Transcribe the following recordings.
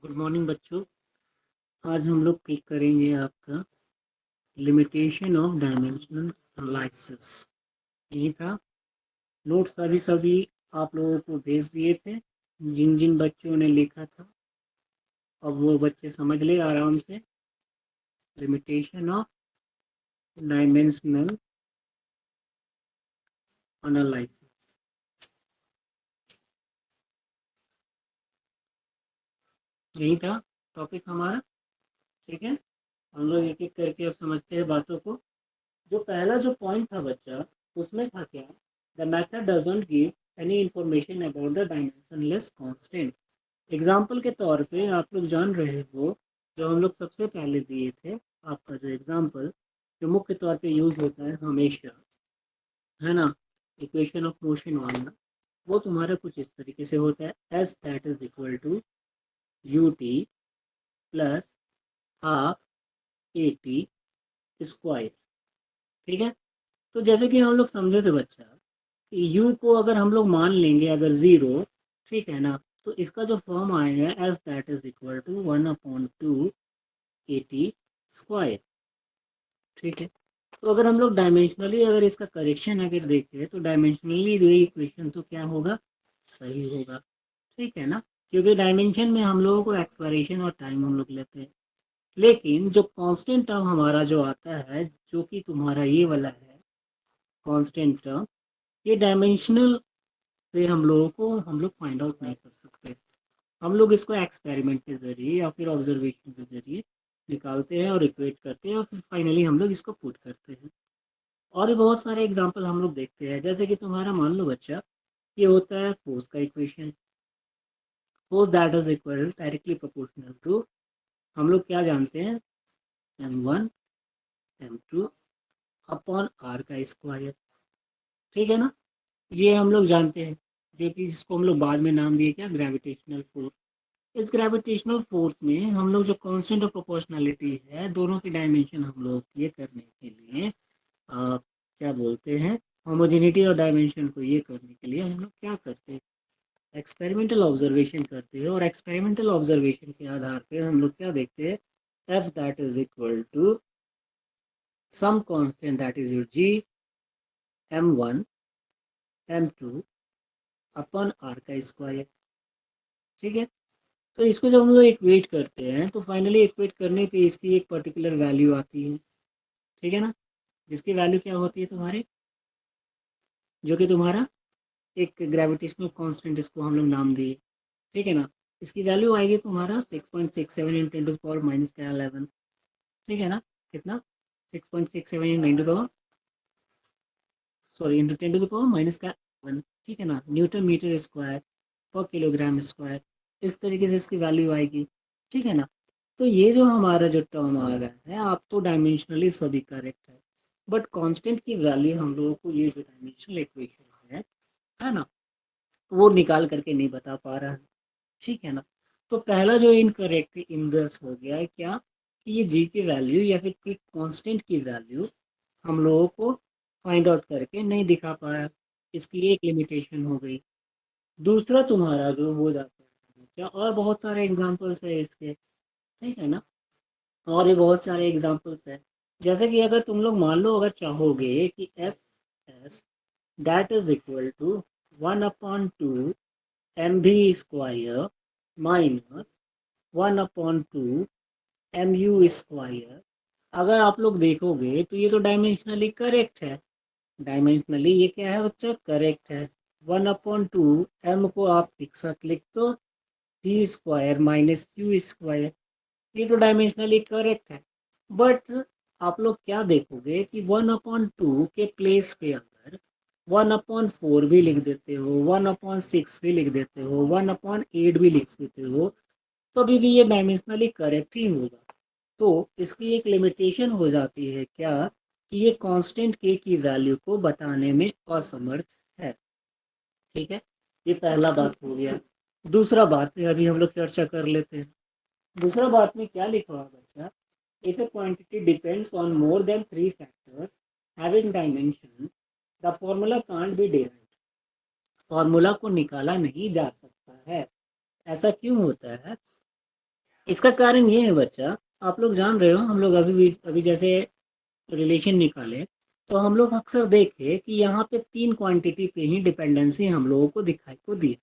Good morning बच्चों। आज हम लोग क्लिक करेंगे आपका लिमिटेशन ऑफ डायमेंशनल एनालिसिस। यही था। नोट्स अभी सभी आप लोगों को भेज दिए थे, जिन जिन बच्चों ने लिखा था। अब वो बच्चे समझ ले आराम से। लिमिटेशन ऑफ डायमेंशनल एनालिसिस, यही था टॉपिक हमारा। ठीक है, हम लोग एक एक करके अब समझते हैं बातों को। जो पहला जो पॉइंट था बच्चा, उसमें था क्या? The method doesn't give any information about the dimensionless constant. Example के तौर पे आप लोग जान रहे हो, जो हम लोग सबसे पहले दिए थे, आपका जो एग्जाम्पल जो मुख्य तौर पे यूज होता है हमेशा, है ना, इक्वेशन ऑफ मोशन वाला, वो तुम्हारा कुछ इस तरीके से होता है, s that is equal to u t plus half a t square. ठीक है, तो जैसे कि हम लोग समझे थे बच्चा कि यू को अगर हम लोग मान लेंगे अगर ज़ीरो, ठीक है ना, तो इसका जो फॉर्म आएगा s that is equal to 1/2 a t square. ठीक है, तो अगर हम लोग डायमेंशनली अगर इसका करेक्शन अगर देखें तो डायमेंशनली जो इक्वेशन तो क्या होगा, सही होगा। ठीक है ना, क्योंकि डायमेंशन में हम लोगों को एक्सप्लोरेशन और टाइम हम लोग लेते हैं। लेकिन जो कांस्टेंट टर्म हमारा जो आता है, जो कि तुम्हारा ये वाला है कांस्टेंट टर्म, ये डायमेंशनल पे हम लोग फाइंड आउट नहीं कर सकते। हम लोग इसको एक्सपेरिमेंट के जरिए या फिर ऑब्जर्वेशन के जरिए निकालते हैं और इक्वेट करते हैं और फिर फाइनली हम लोग इसको पुट करते हैं। और भी बहुत सारे एग्जांपल हम लोग देखते हैं, जैसे कि तुम्हारा मान लो बच्चा, ये होता है फोर्स का equation. Force that is equal directly proportional to, हम लोग क्या जानते हैं, m1 m2 अपॉन आर का स्क्वायर। ठीक है ना, ये हम लोग जानते हैं, जो कि जिसको हम लोग बाद में नाम दिए क्या, ग्रेविटेशनल फोर्स। इस ग्रेविटेशनल फोर्स में हम लोग जो कांस्टेंट ऑफ प्रोपोर्शनलिटी है, दोनों की डायमेंशन हम लोग ये करने के लिए क्या बोलते हैं, होमोजेनिटी और डायमेंशन को ये करने के लिए हम लोग क्या करते हैं, एक्सपेरिमेंटल ऑब्जर्वेशन करते हैं। और एक्सपेरिमेंटल ऑब्जर्वेशन के आधार पे हम लोग क्या देखते हैं, F that is equal to some constant that is your G m1 m2 upon r का स्क्वायर। ठीक है, तो इसको जब हम लोग इक्वेट करते हैं तो फाइनली इक्वेट करने पे इसकी एक पर्टिकुलर वैल्यू आती है। ठीक है ना, जिसकी वैल्यू क्या होती है तुम्हारी, जो कि तुम्हारा एक ग्रेविटेशनल कांस्टेंट, इसको हम लोग नाम दिए। ठीक है ना, इसकी वैल्यू आएगी तुम्हारा 6.67 इन 10 टू पावर माइनस का 11। ठीक है ना, कितना, 6.67 in 9 to power, sorry, into 10 to power minus का 1। ठीक है ना, न्यूटन मीटर स्क्वायर पर किलोग्राम स्क्वायर, इस तरीके से इसकी वैल्यू आएगी। ठीक है ना, तो ये जो हमारा जो टर्म आ रहा है, आप तो डायमेंशनली सभी करेक्ट है, बट कांस्टेंट की वैल्यू हम लोगों को ये जो डायमेंशनल इक्वेशन है ना, वो निकाल करके नहीं बता पा रहा है। ठीक है ना, तो पहला जो इनकरेक्ट इनवर्स हो गया है क्या, कि ये जी की वैल्यू या फिर कोई कांस्टेंट की वैल्यू हम लोगों को फाइंड आउट करके नहीं दिखा पाया, इसकी एक लिमिटेशन हो गई। दूसरा तुम्हारा जो हो जाता है क्या, और बहुत सारे एग्जांपल्स है इसके। ठीक है ना, और भी बहुत सारे एग्जांपल्स है। जैसे कि अगर तुम लोग मान लो अगर चाहोगे कि F S that is equal to 1/2 M भी square minus 1/2 M U square, अगर आप लोग देखोगे तो ये तो डायमेंशनली करेक्ट है। डायमेंशनली ये क्या है बच्चा, करेक्ट है। 1/2 एम को आप एक साथ लिख दो, P square minus Q square, ये तो डायमेंशनली करेक्ट है। बट आप लोग क्या देखोगे कि 1/2 के प्लेस पे अगर 1/4 भी लिख देते हो, 1/6 भी लिख देते हो, 1/8 भी लिख देते हो, तो अभी भी ये डायमेंशनली करेक्ट ही होगा। तो इसकी एक लिमिटेशन हो जाती है क्या, कि ये कांस्टेंट के की वैल्यू को बताने में असमर्थ है। ठीक है, ये पहला बात हो गया। दूसरा बात पे अभी हम लोग चर्चा कर लेते हैं। दूसरा बात में क्या लिखा हुआ बच्चा, if A quantity depends on more than 3 factors having dimension, the formula can't be derived. Formula को निकाला नहीं जा सकता है। ऐसा क्यों होता है, इसका कारण ये है बच्चा, आप लोग जान रहे हो, हम लोग अभी जैसे रिलेशन निकाले तो हम लोग अक्सर देखे कि यहाँ पे तीन क्वांटिटी पे ही डिपेंडेंसी हम लोगों को दिखाई को दी।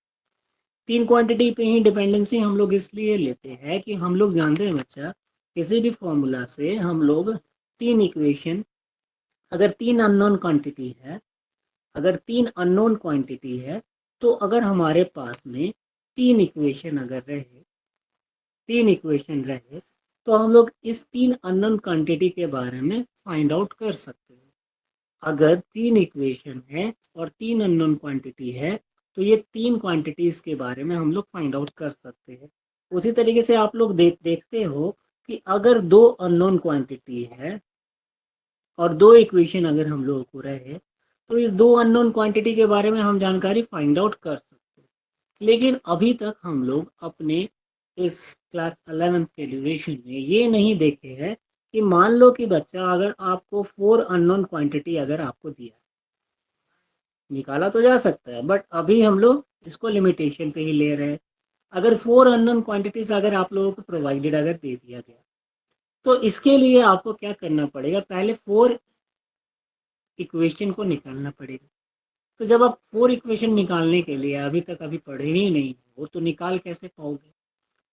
तीन क्वांटिटी पे ही डिपेंडेंसी हम लोग इसलिए लेते हैं कि हम लोग जानते हैं बच्चा, किसी भी फॉर्मूला से हम लोग तीन इक्वेशन, अगर तीन अननोन क्वांटिटी है, अगर तीन अननोन क्वांटिटी है, तो अगर हमारे पास में तीन इक्वेशन अगर रहे, तीन इक्वेशन रहे, तो हम लोग इस तीन अननोन क्वांटिटी के बारे में फाइंड आउट कर सकते हैं। अगर तीन इक्वेशन है और तीन अननोन क्वांटिटी है, तो ये तीन क्वांटिटीज के बारे में हम लोग फाइंड आउट कर सकते हैं। उसी तरीके से आप लोग देखते हो कि अगर दो अननोन क्वांटिटी है और दो इक्वेशन अगर हम लोगों को रहे, तो इस दो अननोन क्वांटिटी के बारे में हम जानकारी फाइंड आउट कर सकते हैं। लेकिन अभी तक हम लोग अपने इस क्लास 11th के ड्यूरेशन में ये नहीं देखे हैं कि मान लो कि बच्चा अगर आपको फोर अननोन क्वांटिटी अगर आपको दिया, निकाला तो जा सकता है, बट अभी हम लोग इसको लिमिटेशन पे ही ले रहे हैं। अगर फोर अननोन क्वांटिटीज अगर आप लोगों को प्रोवाइडेड अगर दे दिया गया, तो इसके लिए आपको क्या करना पड़ेगा, पहले फोर इक्वेशन को निकालना पड़ेगा। तो जब आप फोर इक्वेशन निकालने के लिए अभी तक अभी पढ़े ही नहीं हो, तो निकाल कैसे पाओगे?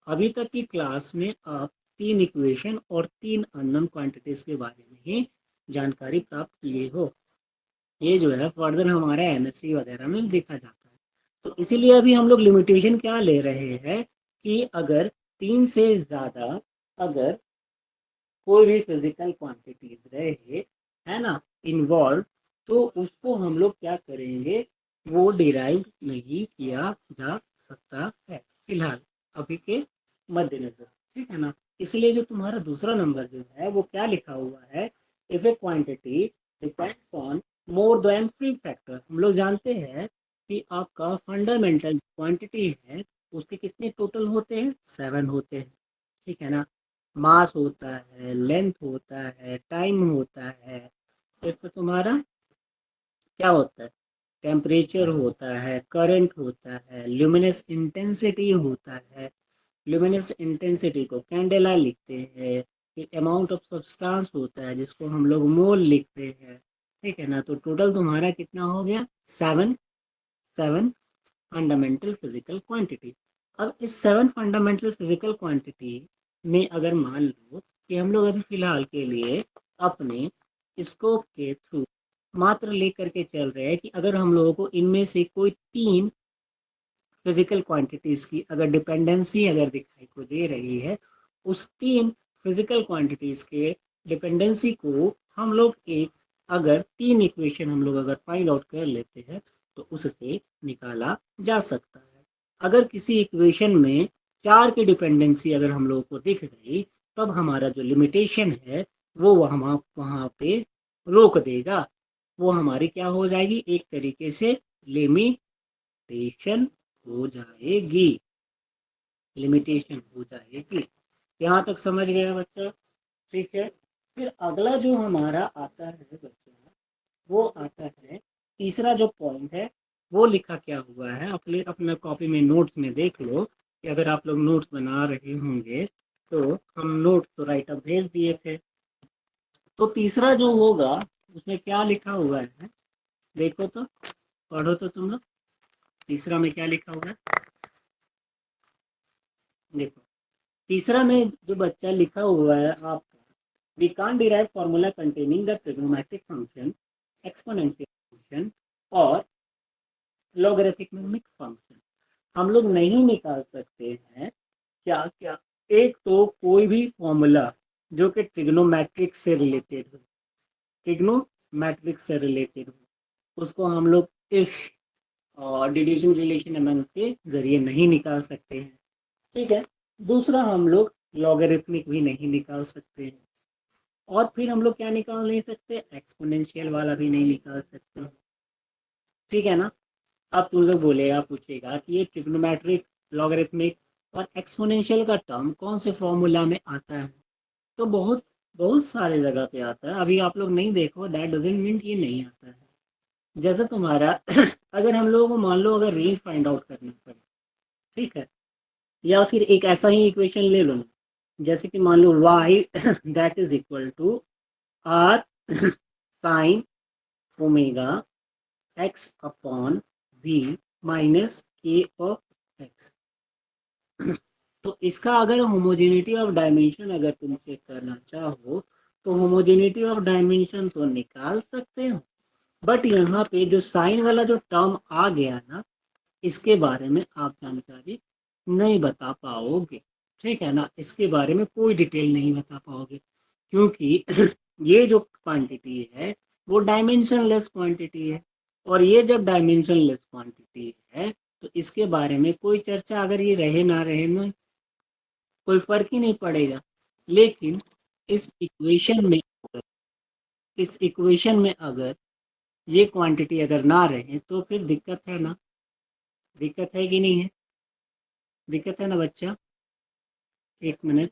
अभी तक की क्लास में आप तीन इक्वेशन और तीन अननोन क्वांटिटीज के बारे में ही जानकारी प्राप्त किए हो। ये जो है फर्दर हमारे एमएससी वगैरह में देखा जाता है। तो इसीलिए अभी हम लोग लिमिटेशन क्या ले रहे हैं कि अगर तीन से ज़्यादा अगर कोई भी फिजिकल क्वांटिटीज रहे, है ना, इन्वॉल्व, तो उसको हम लोग क्या करेंगे, वो डिराइव नहीं किया जा सकता है फिलहाल अभी के मद्देनजर। ठीक है ना? इसलिए जो तुम्हारा दूसरा नंबर जो है वो क्या लिखा हुआ है, if A quantity depends on more than three factor. हम लोग जानते हैं कि आपका फंडामेंटल क्वांटिटी है उसके कितने टोटल होते हैं, सेवन होते हैं। ठीक है ना? मास होता है, लेंथ होता है, टाइम होता है, फिर तुम्हारा क्या होता है, टेम्परेचर होता है, करंट होता है, ल्यूमिनस इंटेंसिटी होता है। ल्यूमिनस इंटेंसिटी को कैंडेला लिखते हैं। फिर अमाउंट ऑफ सब्सटेंस होता है जिसको हम लोग मोल लिखते हैं। ठीक है ना? तो टोटल तुम्हारा कितना हो गया, seven. Seven fundamental physical quantity. अब इस सेवन फंडामेंटल फिजिकल क्वांटिटी में अगर मान लो कि हम लोग अभी फिलहाल के लिए अपने स्कोप के थ्रू मात्र लेकर के चल रहे हैं कि अगर हम लोगों को इनमें से कोई तीन फिजिकल क्वांटिटीज की अगर डिपेंडेंसी अगर दिखाई को दे रही है, उस तीन फिजिकल क्वांटिटीज के डिपेंडेंसी को हम लोग एक, अगर तीन इक्वेशन हम लोग अगर फाइंड आउट कर लेते हैं, तो उससे निकाला जा सकता है। अगर किसी इक्वेशन में चार की डिपेंडेंसी अगर हम लोगों को दिख गई, तब हमारा जो लिमिटेशन है वो वहाँ पे रोक देगा। वो हमारी क्या हो जाएगी, एक तरीके से लिमिटेशन हो जाएगी। लिमिटेशन हो जाएगी। यहाँ तक समझ गया बच्चा? ठीक है। फिर अगला जो हमारा आता है बच्चा, वो आता है तीसरा जो पॉइंट है, वो लिखा क्या हुआ है, अपने कॉपी में नोट्स में देख लो कि अगर आप लोग नोट्स बना रहे होंगे तो हम नोट्स तो राइट अप भेज दिए थे। तो तीसरा जो होगा उसमें क्या लिखा हुआ है, देखो तो, पढ़ो तो तुम लोग, तीसरा में क्या लिखा हुआ है देखो। तीसरा में जो बच्चा लिखा हुआ है आपका, we can't derive formula containing the trigonometric function, exponential function और logarithmic function। हम लोग नहीं निकाल सकते हैं क्या क्या, एक तो कोई भी फॉर्मूला जो कि ट्रिग्नोमेट्रिक से रिलेटेड हो, ट्रिग्नोमेट्रिक से रिलेटेड हो, उसको हम लोग इस डिड्यूसिंग रिलेशन अमंग के जरिए नहीं निकाल सकते हैं। ठीक है। दूसरा, हम लोग लॉगरिथमिक भी नहीं निकाल सकते हैं। और फिर हम लोग क्या निकाल नहीं सकते, एक्सपोनेंशियल वाला भी नहीं निकाल सकते। ठीक है ना? अब तुम लोग बोलेगा, पूछेगा कि ये ट्रिग्नोमेट्रिक, लॉगरिथमिक और एक्सपोनेंशियल का टर्म कौन से फॉर्मूला में आता है? तो बहुत बहुत सारे जगह पे आता है। अभी आप लोग नहीं देखो, दैट डजंट मीन ये नहीं आता है। जैसे तुम्हारा अगर हम लोगों को मान लो अगर रेंज फाइंड आउट करना पड़े, ठीक है, या फिर एक ऐसा ही इक्वेशन ले लो, जैसे कि मान लो y that is equal to r sine omega x upon v minus k of x. तो इसका अगर होमोजेनिटी ऑफ डायमेंशन अगर तुम चेक करना चाहो तो होमोजेनिटी ऑफ डायमेंशन तो निकाल सकते हो, बट यहाँ पे जो साइन वाला जो टर्म आ गया ना, इसके बारे में आप जानकारी नहीं बता पाओगे। ठीक है ना, इसके बारे में कोई डिटेल नहीं बता पाओगे, क्योंकि ये जो क्वांटिटी है वो डायमेंशनलेस क्वांटिटी है, और ये जब डायमेंशनलेस क्वांटिटी है तो इसके बारे में कोई चर्चा अगर ये रहे ना रहे ना कोई फर्क ही नहीं पड़ेगा। लेकिन इस इक्वेशन में अगर ये क्वांटिटी अगर ना रहे तो फिर दिक्कत है ना, दिक्कत है कि नहीं है, दिक्कत है ना बच्चा। एक मिनट।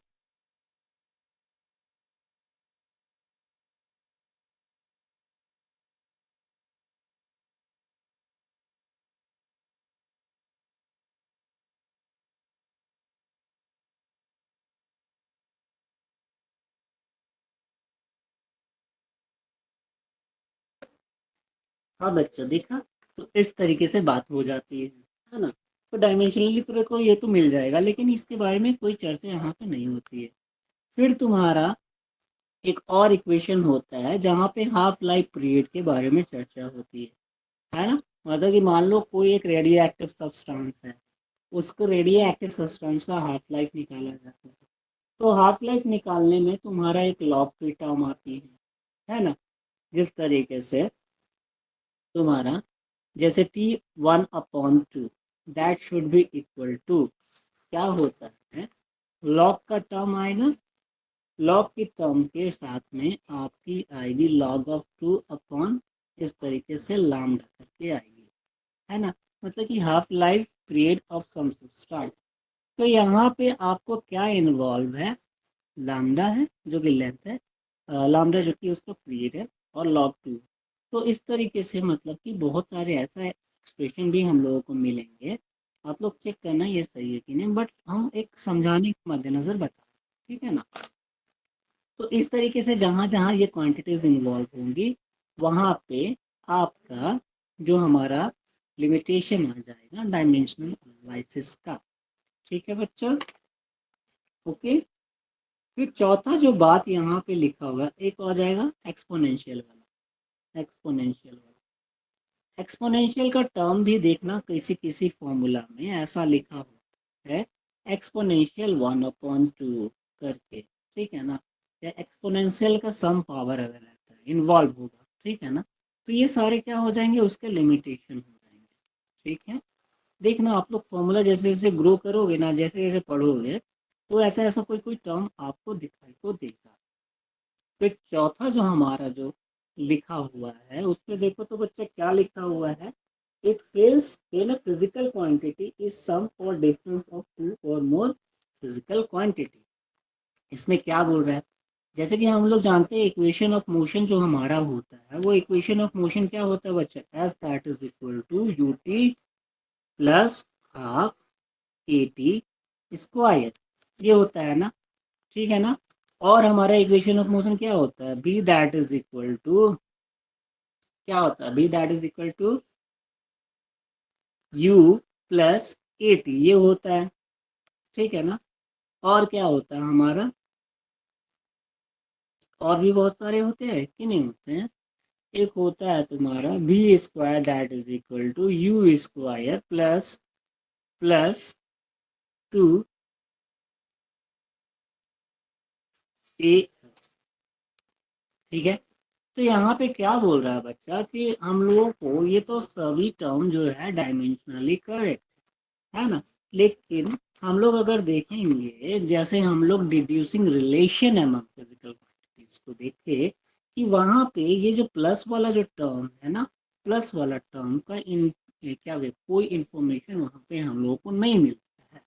हाँ बच्चा देखा, तो इस तरीके से बात हो जाती है ना। तो डायमेंशनली तो देखो ये तो मिल जाएगा, लेकिन इसके बारे में कोई चर्चा यहाँ पे नहीं होती है। फिर तुम्हारा एक और इक्वेशन होता है जहाँ पे हाफ लाइफ पीरियड के बारे में चर्चा होती है ना। मतलब कि मान लो कोई एक रेडियो एक्टिव सब्सटेंस है, उसको रेडियो एक्टिव सब्सटेंस का हाफ लाइफ निकाला जाता है। तो हाफ लाइफ निकालने में तुम्हारा एक लॉग की टर्म आती है ना। जिस तरीके से तुम्हारा जैसे T1/2 that should be equal to क्या होता है, लॉग का टर्म आएगा, लॉग की टर्म के साथ में आपकी आएगी log(2) इस तरीके से लैम्डा करके आएगी, है ना। मतलब कि half life period of some substance. तो यहाँ पे आपको क्या इन्वॉल्व है, लैम्डा है जो कि लेंथ है, लैम्डा जो कि उसका पीरियड है, और log 2। तो इस तरीके से मतलब कि बहुत सारे ऐसा एक्सप्रेशन भी हम लोगों को मिलेंगे। आप लोग चेक करना ये सही है कि नहीं, बट हम एक समझाने के मद्देनजर बता, ठीक है ना। तो इस तरीके से जहाँ जहाँ ये क्वांटिटीज इन्वॉल्व होंगी वहाँ पे आपका जो हमारा लिमिटेशन आ जाएगा डायमेंशनल एनालिसिस का। ठीक है बच्चों, ओके। फिर चौथा जो बात यहाँ पे लिखा होगा एक आ जाएगा एक्सपोनेंशियल वाला। एक्सपोनेंशियल का टर्म भी देखना, किसी किसी फॉर्मूला में ऐसा लिखा होता है exponential 1/2 करके, ठीक है ना। या एक्सपोनेंशियल का सम पावर अगर रहता है इन्वॉल्व होगा, ठीक है ना, तो ये सारे क्या हो जाएंगे, उसके लिमिटेशन हो जाएंगे। ठीक है, देखना आप लोग फॉर्मूला जैसे जैसे ग्रो करोगे ना, जैसे जैसे पढ़ोगे तो ऐसा ऐसा कोई कोई टर्म आपको दिखाई को देगा। फिर चौथा जो हमारा जो लिखा हुआ है उस पर देखो तो बच्चा क्या लिखा हुआ है, it fails when a physical quantity is sum or difference of to और मोर फिजिकल क्वांटिटी। इसमें क्या बोल रहा है, जैसे कि हम लोग जानते हैं इक्वेशन ऑफ मोशन जो हमारा होता है, वो इक्वेशन ऑफ मोशन क्या होता है बच्चा, s that is equal to ut plus half at square, ये होता है ना, ठीक है ना। और हमारा इक्वेशन ऑफ मोशन क्या होता है, v that is equal to क्या होता है, v that is equal to u plus a t, ये होता है, ठीक है ना। और क्या होता है हमारा, और भी बहुत सारे होते हैं कि नहीं होते हैं। एक होता है तुम्हारा v square that is equal to u square plus plus 2a, ठीक है। तो यहाँ पे क्या बोल रहा है बच्चा कि हम लोगों को ये तो सभी टर्म जो है डायमेंशनली करेक्ट है ना, लेकिन हम लोग अगर देखेंगे जैसे हम लोग डिड्यूसिंग रिलेशन अमंग फिजिकल क्वांटिटीज को देखे कि वहां पे ये जो प्लस वाला जो टर्म है ना, प्लस वाला टर्म का इन क्या वे कोई इंफॉर्मेशन वहां पे हम लोगों को नहीं मिलता है।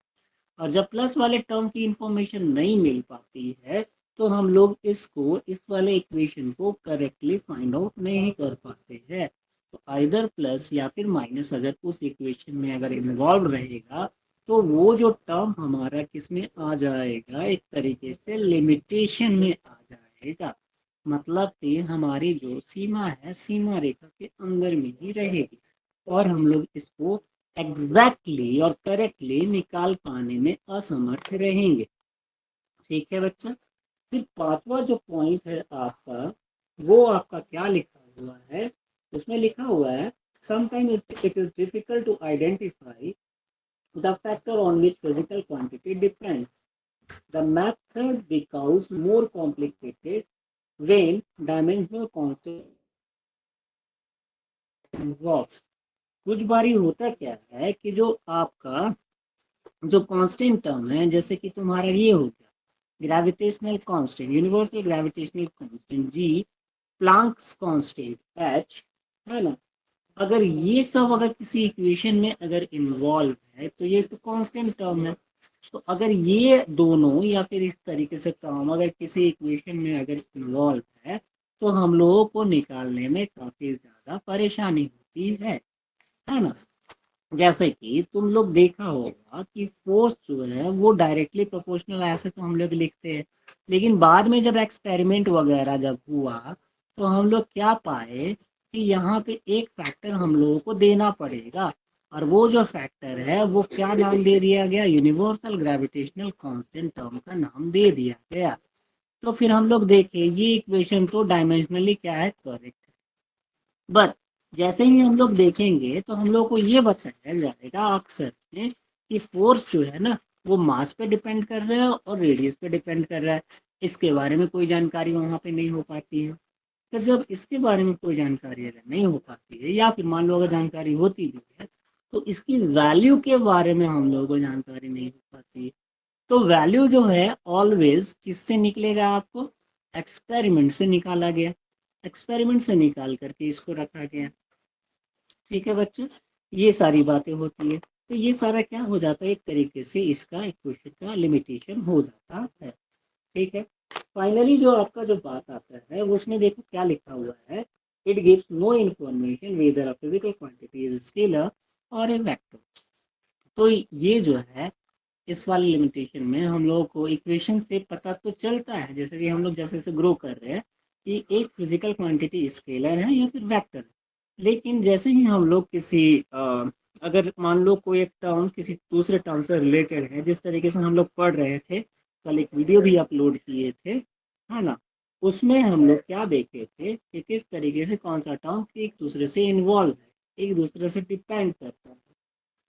और जब प्लस वाले टर्म की इंफॉर्मेशन नहीं मिल पाती है तो हम लोग इसको इस वाले इक्वेशन को करेक्टली फाइंड आउट नहीं कर पाते हैं। तो आइदर प्लस या फिर माइनस अगर उस इक्वेशन में अगर इन्वॉल्व रहेगा तो वो जो टर्म हमारा किस में आ जाएगा, एक तरीके से लिमिटेशन में आ जाएगा। मतलब कि हमारी जो सीमा है सीमा रेखा के अंदर में ही रहेगी और हम लोग इसको एग्जैक्टली और करेक्टली निकाल पाने में असमर्थ रहेंगे। ठीक है बच्चा। फिर पांचवा जो पॉइंट है आपका, वो आपका क्या लिखा हुआ है, उसमें लिखा हुआ है sometimes it is difficult to identify the factor on which physical quantity depends. The method becomes more complicated when dimensional constant involved. कुछ बारी होता क्या है कि जो आपका जो कांस्टेंट टर्म है, जैसे कि तुम्हारा ये हो गया gravitational constant, universal gravitational constant जी, प्लांक्स कांस्टेंट एच, है ना, अगर ये सब अगर किसी इक्वेशन में अगर इन्वॉल्व है तो ये तो कांस्टेंट टर्म है। तो अगर ये दोनों या फिर इस तरीके से टर्म अगर किसी इक्वेशन में अगर इन्वॉल्व है तो हम लोगों को निकालने में काफी ज्यादा परेशानी होती है ना। जैसे कि तुम लोग देखा होगा कि फोर्स जो है वो डायरेक्टली प्रोपोर्शनल ऐसे तो हम लोग लिखते हैं, लेकिन बाद में जब एक्सपेरिमेंट वगैरह जब हुआ तो हम लोग क्या पाए कि यहाँ पे एक फैक्टर हम लोगों को देना पड़ेगा और वो जो फैक्टर है वो क्या नाम दे दिया गया, यूनिवर्सल ग्रेविटेशनल कांस्टेंट टर्म का नाम दे दिया गया। तो फिर हम लोग देखें ये इक्वेशन तो डायमेंशनली क्या है, करेक्ट। बट जैसे ही हम लोग देखेंगे तो हम लोग को ये बताया जाएगा अक्सर में कि फोर्स जो है ना वो मास पे डिपेंड कर रहा है और रेडियस पे डिपेंड कर रहा है। इसके बारे में कोई जानकारी वहाँ पे नहीं हो पाती है। तो जब इसके बारे में कोई जानकारी अगर नहीं हो पाती है या फिर मान लो अगर जानकारी होती भी है तो इसकी वैल्यू के बारे में हम लोगों को जानकारी नहीं हो पाती है। तो वैल्यू जो है ऑलवेज किससे निकलेगा, आपको एक्सपेरिमेंट से निकाला गया, एक्सपेरिमेंट से निकाल करके इसको रखा गया। ठीक है बच्चों, ये सारी बातें होती है। तो ये सारा क्या हो जाता है, एक तरीके से इसका इक्वेशन का लिमिटेशन हो जाता है। ठीक है। फाइनली जो आपका जो बात आता है उसमें देखो क्या लिखा हुआ है, it gives no information whether a physical quantity is scalar or a vector. तो ये जो है इस वाली लिमिटेशन में हम लोगों को इक्वेशन से पता तो चलता है, जैसे कि हम लोग जैसे जैसे ग्रो कर रहे हैं कि एक फिजिकल क्वांटिटी स्केलर है या फिर वेक्टर है। लेकिन जैसे ही हम लोग किसी अगर मान लो कोई एक टर्म किसी दूसरे टर्म से रिलेटेड है, जिस तरीके से हम लोग पढ़ रहे थे, कल एक वीडियो भी अपलोड किए थे, है ना, उसमें हम लोग क्या देखे थे कि किस तरीके से कौन सा टर्म एक दूसरे से इन्वॉल्व है, एक दूसरे से डिपेंड करता है।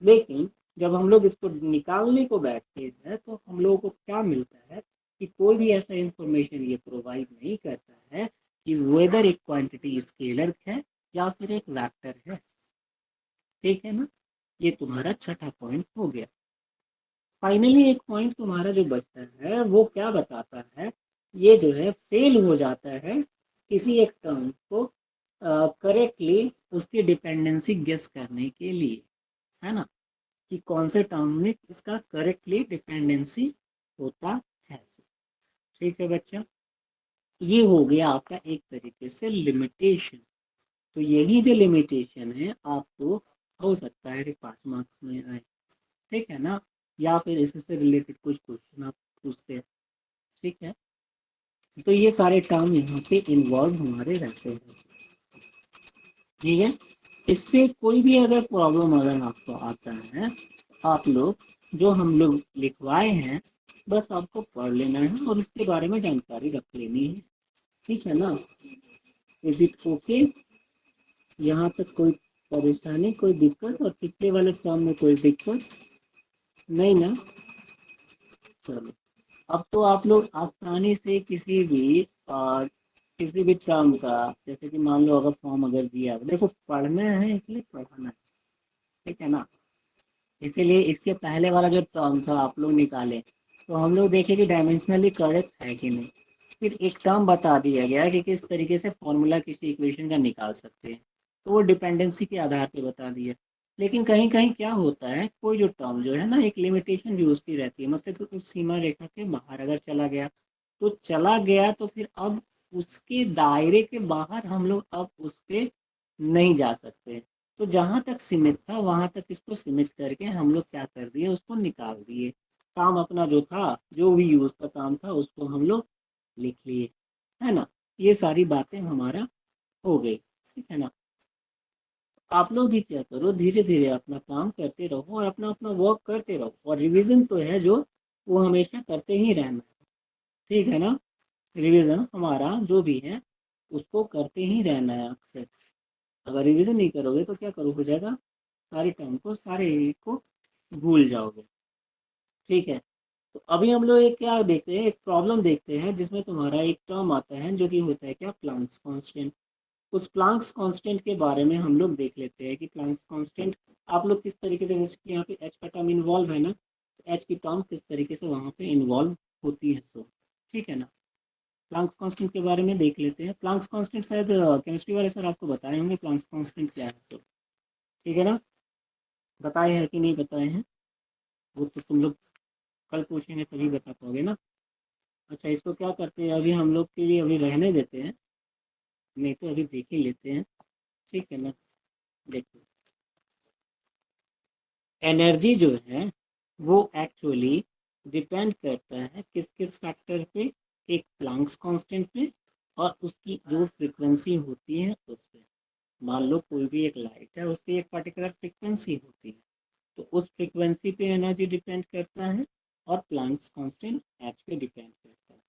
लेकिन जब हम लोग इसको निकालने को बैठते हैं तो हम लोगों को क्या मिलता है कि कोई भी ऐसा इंफॉर्मेशन ये प्रोवाइड नहीं करता है कि वेदर एक क्वांटिटी स्केलर है या फिर एक वेक्टर है। ठीक है ना, ये तुम्हारा छठा पॉइंट हो गया। फाइनली एक पॉइंट तुम्हारा जो बचता है वो क्या बताता है, ये जो है फेल हो जाता है किसी एक टर्म को करेक्टली उसकी डिपेंडेंसी गेस करने के लिए, है ना, कि कौन से टर्म में इसका करेक्टली डिपेंडेंसी होता है। ठीक है बच्चा, ये हो गया आपका एक तरीके से लिमिटेशन। तो यही जो लिमिटेशन है आपको हो सकता है कि 5 मार्क्स में आए। ठीक है ना, या फिर इससे रिलेटेड कुछ क्वेश्चन आप पूछते हैं। ठीक है, तो ये सारे टर्म यहाँ पे इन्वॉल्व हमारे रहते हैं। ठीक है, इससे कोई भी अगर प्रॉब्लम अगर आपको आता है, आप लोग जो हम लोग लिखवाए हैं बस आपको पढ़ लेना है और उसके बारे में जानकारी रख लेनी है। ठीक है ना, इज इट ओके, यहाँ तक कोई परेशानी कोई दिक्कत, और पिछले वाले फॉर्म में कोई दिक्कत नहीं ना। चलो, अब तो आप लोग आसानी से किसी भी टर्म का, जैसे कि मान लो अगर फॉर्म अगर दिया, देखो पढ़ना है इसलिए पढ़ाना है। ठीक है ना, इसीलिए इसके पहले वाला जो टर्म था आप लोग निकाले तो हम लोग देखे कि डायमेंशनली करेक्ट है कि नहीं। फिर एक टर्म बता दिया गया कि किस तरीके से फॉर्मूला किसी इक्वेशन का निकाल सकते हैं, तो वो डिपेंडेंसी के आधार पे बता दिया। लेकिन कहीं कहीं क्या होता है, कोई जो टर्म जो है ना एक लिमिटेशन भी उसकी रहती है, मतलब तो उस सीमा रेखा के बाहर अगर चला गया तो चला गया, तो फिर अब उसके दायरे के बाहर हम लोग अब उस पर नहीं जा सकते। तो जहाँ तक सीमित था वहाँ तक इसको सीमित करके हम लोग क्या कर दिए, उसको निकाल दिए। काम अपना जो था, जो भी यूज का काम था, उसको हम लोग लिख लिए, है ना। ये सारी बातें हमारा हो गई, ठीक है ना। आप लोग भी क्या करो, धीरे धीरे अपना काम करते रहो और अपना अपना वर्क करते रहो, और रिवीजन तो है जो, वो हमेशा करते ही रहना है, ठीक है ना। रिवीजन हमारा जो भी है उसको करते ही रहना है अक्सर। अगर रिवीजन नहीं करोगे तो क्या करो, हो जाएगा, सारे टाइम को, सारे को भूल जाओगे, ठीक है। तो अभी हम लोग एक क्या देखते हैं, एक प्रॉब्लम देखते हैं जिसमें तुम्हारा एक टर्म आता है जो कि होता है क्या, प्लांक्स कांस्टेंट। उस प्लांक्स कांस्टेंट के बारे में हम लोग देख लेते हैं कि प्लांक्स कांस्टेंट आप लोग किस तरीके से, जैसे कि यहाँ पे एच का टर्म इन्वॉल्व है ना, तो एच की टर्म किस तरीके से वहाँ पे इन्वॉल्व होती है, सो ठीक है ना। प्लांक्स कांस्टेंट के बारे में देख लेते हैं। प्लांक्स कांस्टेंट शायद केमिस्ट्री वाले सर आपको बताए होंगे प्लांक्स कांस्टेंट क्या है, सो ठीक है ना। बताए हैं कि नहीं बताए हैं, वो तो तुम लोग कल पूछेंगे तभी बता पाओगे ना। अच्छा, इसको क्या करते हैं, अभी हम लोग के लिए अभी रहने देते हैं, नहीं तो अभी देख ही लेते हैं, ठीक है ना। देखो, एनर्जी जो है वो एक्चुअली डिपेंड करता है किस किस फैक्टर पे, एक प्लांक्स कांस्टेंट पे, और उसकी जो फ्रीक्वेंसी होती है उस पे। मान लो कोई भी एक लाइट है, उसकी एक पर्टिकुलर फ्रीक्वेंसी होती है, तो उस फ्रीक्वेंसी पे एनर्जी डिपेंड करता है, और प्लांक्स कांस्टेंट एच पे डिपेंड करता है,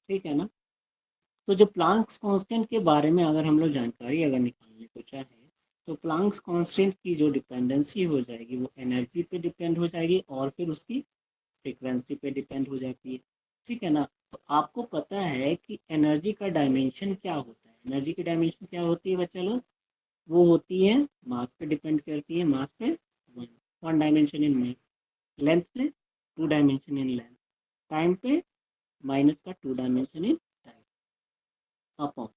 ठीक है ना। तो जो प्लांक्स कांस्टेंट के बारे में अगर हम लोग जानकारी अगर निकालने को चाहें, तो प्लांक्स कांस्टेंट की जो डिपेंडेंसी हो जाएगी वो एनर्जी पे डिपेंड हो जाएगी, और फिर उसकी फ्रीक्वेंसी पे डिपेंड हो जाती है, ठीक है ना। तो आपको पता है कि एनर्जी का डायमेंशन क्या होता है, एनर्जी की डायमेंशन क्या होती है बच्चा लोग, वो होती है, मास पे डिपेंड करती है, मास पे one, one dimension in mass, length पे two dimension in length, time पे माइनस का two dimension in time upon,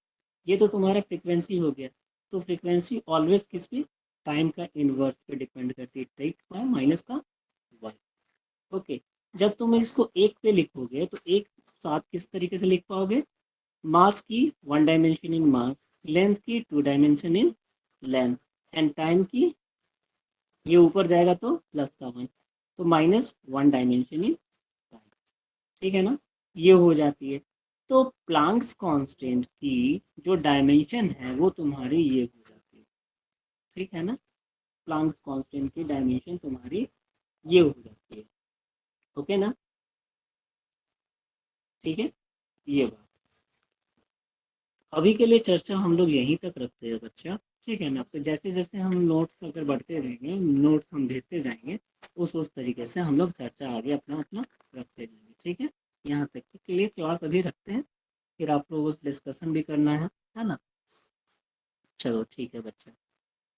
ये तो तुम्हारा फ्रीक्वेंसी हो गया। तो फ्रीक्वेंसी ऑलवेज किस पे, टाइम का इनवर्स पे डिपेंड करती है, टाइम माइनस का वन। ओके, जब तुम इसको एक पे लिखोगे तो एक साथ किस तरीके से लिख पाओगे, मास की one dimension in mass, length की two dimension in length, and time की, ये ऊपर जाएगा तो प्लस का वन, तो minus one dimension in time, ठीक है ना। ये हो जाती है। तो प्लांक्स कांस्टेंट की जो डायमेंशन है वो तुम्हारी ये हो जाती है, ठीक है ना। प्लांक्स कांस्टेंट की डायमेंशन तुम्हारी ये हो जाती है, ओके ना, ठीक है। ये बात, अभी के लिए चर्चा हम लोग यहीं तक रखते हैं बच्चा, ठीक है ना। तो जैसे जैसे हम नोट्स अगर बढ़ते रहेंगे, नोट्स हम भेजते जाएंगे, उस तरीके से हम लोग चर्चा आगे अपना अपना रखते जाएंगे, ठीक है। यहाँ तक के लिए क्लास अभी रखते हैं, फिर आप लोगों से डिस्कशन भी करना है ना। चलो ठीक है बच्चा।